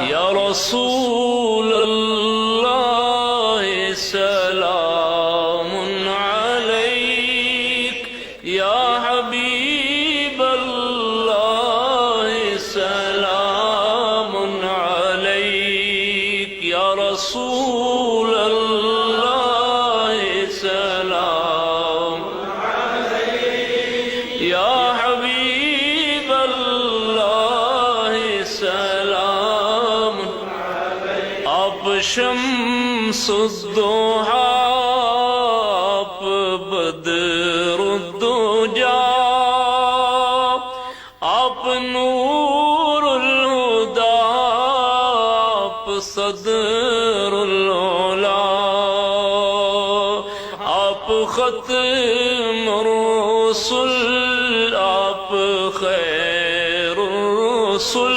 یا رسول اللہ سلام علیک، یا حبیب اللہ سلام علیک، یا رسول اللہ سلام علیک، یا حبیب اللہ سلام علیک۔ آپ شمس الضحیٰ، آپ بدر الدجا، آپ نور الہدی، آپ صدر العلا، آپ ختم الرسل، آپ خیر الرسل،